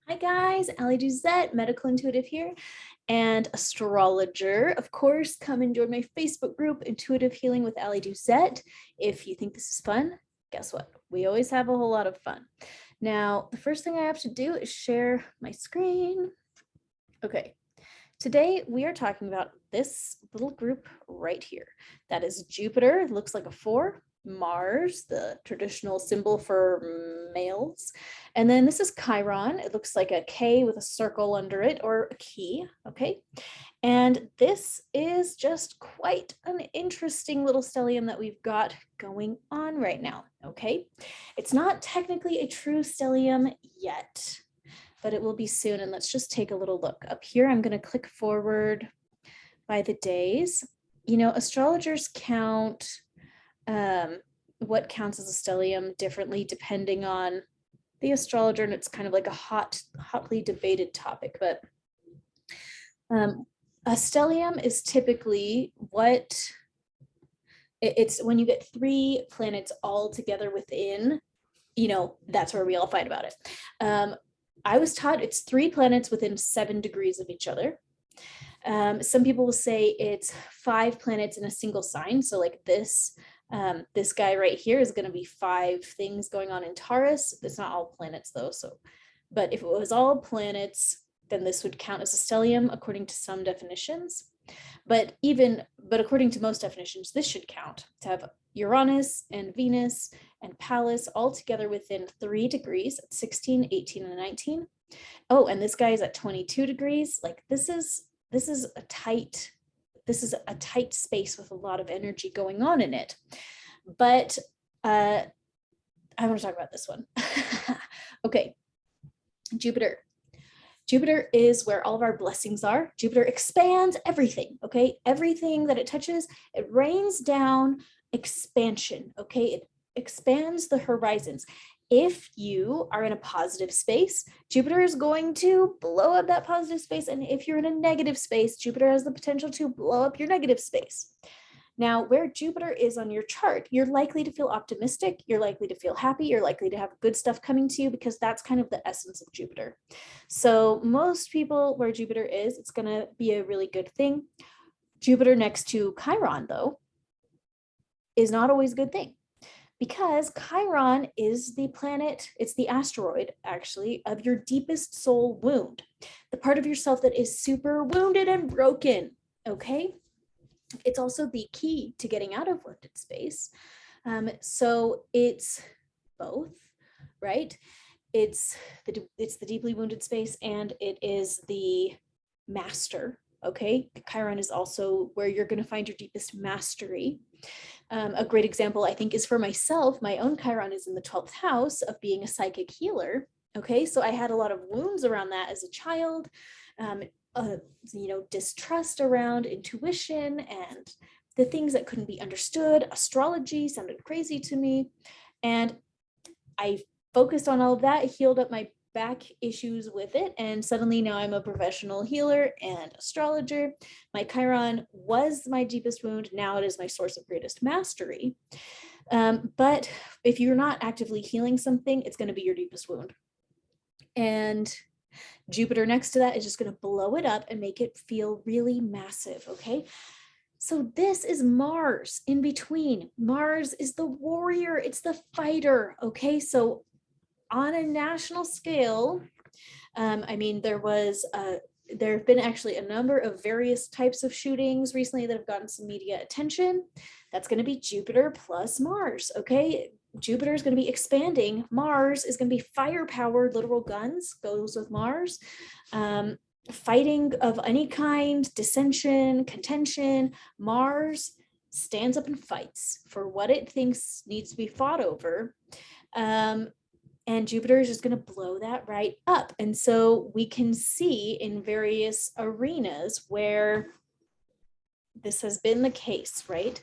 Hi guys, Ali Duzette, medical intuitive here and astrologer. Of course, come and join my Facebook group, Intuitive Healing with Ali Duzette. If you think this is fun, guess what? We always have a whole lot of fun. Now, the first thing I have to do is share my screen. Okay, today we are talking about this little group right here. That is Jupiter, it looks like a 4. Mars, the traditional symbol for males. And then this is Chiron. It looks like a K with a circle under it, or a key, okay? And this is just quite an interesting little stellium that we've got going on right now, okay? It's not technically a true stellium yet, but it will be soon. And let's just take a little look. Up here, I'm going to click forward by the days. You know, astrologers count what counts as a stellium differently depending on the astrologer, and it's kind of like a hotly debated topic. But a stellium is typically it's when you get 3 planets all together within, that's where we all fight about it. I was taught it's 3 planets within 7 degrees of each other. Some people will say it's 5 planets in a single sign. So like this guy right here is going to be 5 things going on in Taurus. It's not all planets though. But if it was all planets, then this would count as a stellium according to some definitions. But according to most definitions, this should count to have Uranus and Venus and Pallas all together within 3 degrees at 16, 18, and 19. Oh, and this guy is at 22 degrees. Like this is a tight space with a lot of energy going on in it. But I want to talk about this one. Okay, Jupiter is where all of our blessings are. Jupiter expands everything, okay? Everything that it touches, it rains down expansion, okay? It expands the horizons. If you are in a positive space, Jupiter is going to blow up that positive space. And if you're in a negative space, Jupiter has the potential to blow up your negative space. Now, where Jupiter is on your chart, you're likely to feel optimistic, you're likely to feel happy, you're likely to have good stuff coming to you because that's kind of the essence of Jupiter. So most people where Jupiter is, it's going to be a really good thing. Jupiter next to Chiron, though, is not always a good thing, because Chiron is the planet, it's the asteroid actually, of your deepest soul wound, the part of yourself that is super wounded and broken, okay? It's also the key to getting out of wounded space. So it's both, right? It's the deeply wounded space, and it is the master, okay? Chiron is also where you're going to find your deepest mastery. A great example, I think, is for myself. My own Chiron is in the 12th house of being a psychic healer. Okay, so I had a lot of wounds around that as a child, distrust around intuition and the things that couldn't be understood. Astrology sounded crazy to me. And I focused on all of that, healed up my back issues with it, and suddenly now I'm a professional healer and astrologer. My Chiron was my deepest wound. Now it is my source of greatest mastery. But if you're not actively healing something, it's going to be your deepest wound. And Jupiter next to that is just going to blow it up and make it feel really massive, okay? So this is Mars in between. Mars is the warrior, it's the fighter, okay? So on a national scale, there have been actually a number of various types of shootings recently that have gotten some media attention. That's going to be Jupiter plus Mars, okay? Jupiter is going to be expanding. Mars is going to be fire-powered, literal guns, goes with Mars. Fighting of any kind, dissension, contention. Mars stands up and fights for what it thinks needs to be fought over. And Jupiter is just going to blow that right up. And so we can see in various arenas where this has been the case, right?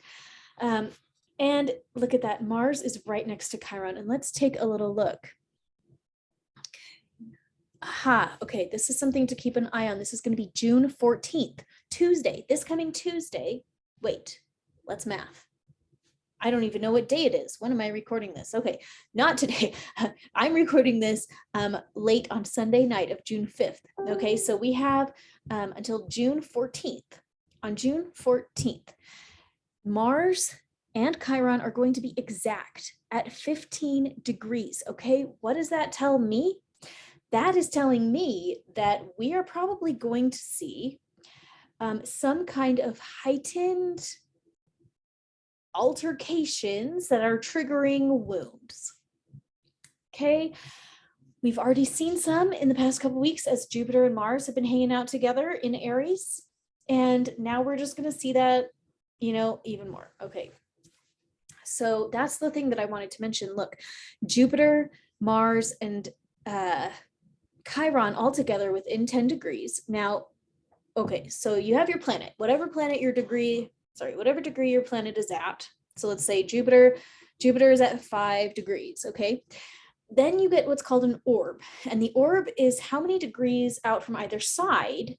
And look at that, Mars is right next to Chiron. And let's take a little look. Aha, okay, this is something to keep an eye on. This is going to be June 14th, Tuesday, this coming Tuesday. Wait, let's math. I don't even know what day it is. When am I recording this? Okay, not today. I'm recording this late on Sunday night of June 5th. Okay, so we have until June 14th. On June 14th, Mars and Chiron are going to be exact at 15 degrees. Okay, what does that tell me? That is telling me that we are probably going to see some kind of heightened altercations that are triggering wounds. Okay, we've already seen some in the past couple weeks as Jupiter and Mars have been hanging out together in Aries, and now we're just going to see that, you know, even more. Okay, so that's the thing that I wanted to mention. Look, Jupiter, Mars, and Chiron all together within 10 degrees. Now, okay, so you have your planet, whatever degree your planet is at. So let's say Jupiter is at 5 degrees, okay? Then you get what's called an orb. And the orb is how many degrees out from either side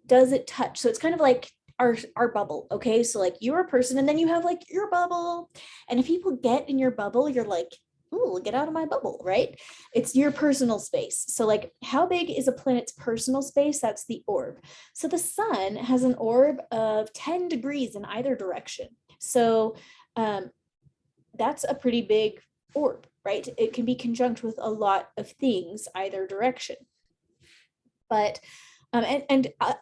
does it touch? So it's kind of like our bubble, okay? So like you're a person and then you have like your bubble. And if people get in your bubble, you're like, ooh, get out of my bubble, right? It's your personal space. So like how big is a planet's personal space? That's the orb. So the sun has an orb of 10 degrees in either direction. So that's a pretty big orb, right? It can be conjunct with a lot of things either direction. But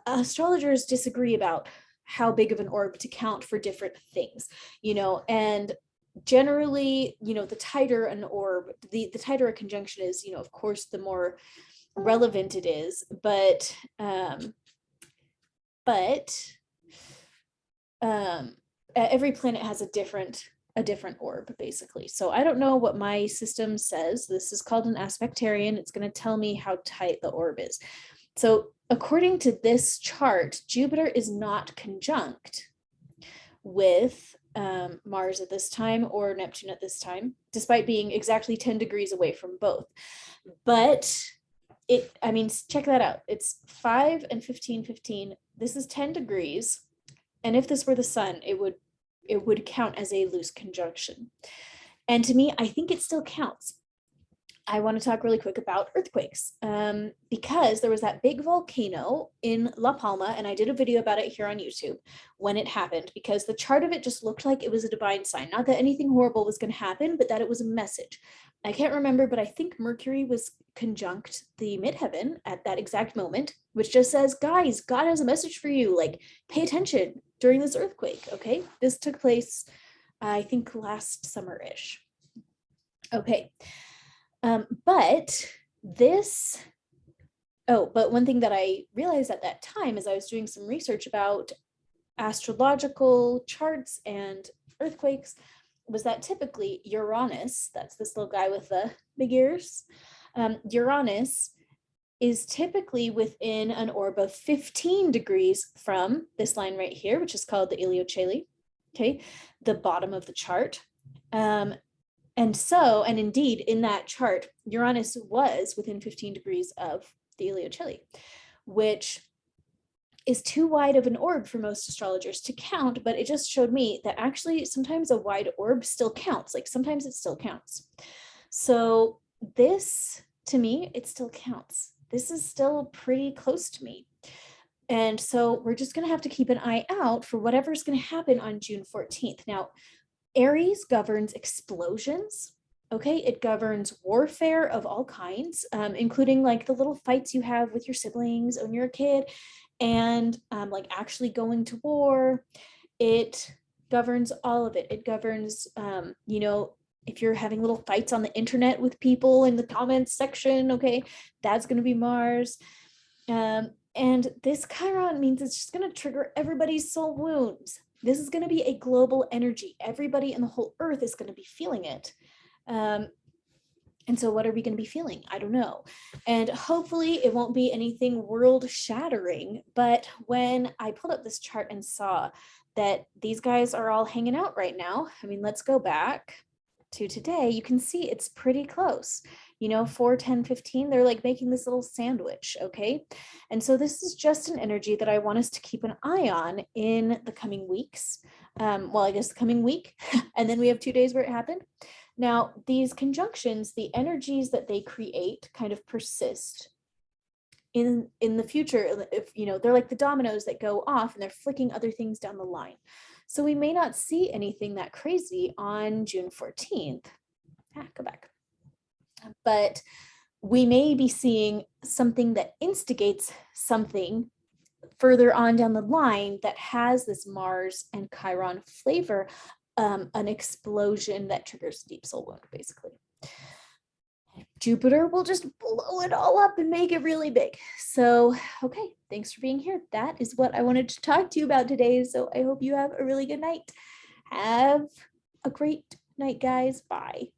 astrologers disagree about how big of an orb to count for different things, you know, and generally, you know, the tighter an orb, the tighter a conjunction is, you know, of course, the more relevant it is, but every planet has a different orb, basically. So I don't know what my system says. This is called an aspectarian. It's going to tell me how tight the orb is. So according to this chart, Jupiter is not conjunct with Mars at this time or Neptune at this time, despite being exactly 10 degrees away from both. But check that out. It's 5 and 15, 15. This is 10 degrees. And if this were the sun, it would count as a loose conjunction. And to me, I think it still counts. I want to talk really quick about earthquakes because there was that big volcano in La Palma, and I did a video about it here on YouTube when it happened, because the chart of it just looked like it was a divine sign. Not that anything horrible was going to happen, but that it was a message. I can't remember, but I think Mercury was conjunct the midheaven at that exact moment, which just says, guys, God has a message for you. Like, pay attention during this earthquake, okay? This took place, I think, last summer-ish. Okay. But one thing that I realized at that time as I was doing some research about astrological charts and earthquakes was that typically Uranus, that's this little guy with the big ears, Uranus is typically within an orb of 15 degrees from this line right here, which is called the Ilioceli, okay, the bottom of the chart. And indeed, in that chart, Uranus was within 15 degrees of the Ilioceli, which is too wide of an orb for most astrologers to count, but it just showed me that actually sometimes a wide orb still counts. Like sometimes it still counts. So this, to me, it still counts. This is still pretty close to me. And so we're just going to have to keep an eye out for whatever's going to happen on June 14th. Now, Aries governs explosions, okay? It governs warfare of all kinds, including like the little fights you have with your siblings when you're a kid, and like actually going to war. It governs all of it. It governs, you know, if you're having little fights on the internet with people in the comments section, okay, that's going to be Mars. And this Chiron means it's just going to trigger everybody's soul wounds. This is going to be a global energy. Everybody in the whole earth is going to be feeling it. And so what are we going to be feeling? I don't know. And hopefully it won't be anything world shattering. But when I pulled up this chart and saw that these guys are all hanging out right now, I mean, let's go back. to today, you can see it's pretty close. 4, 10, 15, they're like making this little sandwich, okay? And so this is just an energy that I want us to keep an eye on in the coming weeks. Well, I guess the coming week, and then we have 2 days where it happened. Now, these conjunctions, the energies that they create kind of persist in the future. If they're like the dominoes that go off and they're flicking other things down the line. So we may not see anything that crazy on June 14th. Go back. But we may be seeing something that instigates something further on down the line that has this Mars and Chiron flavor, an explosion that triggers deep soul wound, basically. Jupiter will just blow it all up and make it really big. So, okay, thanks for being here. That is what I wanted to talk to you about today. So I hope you have a really good night. Have a great night, guys. Bye.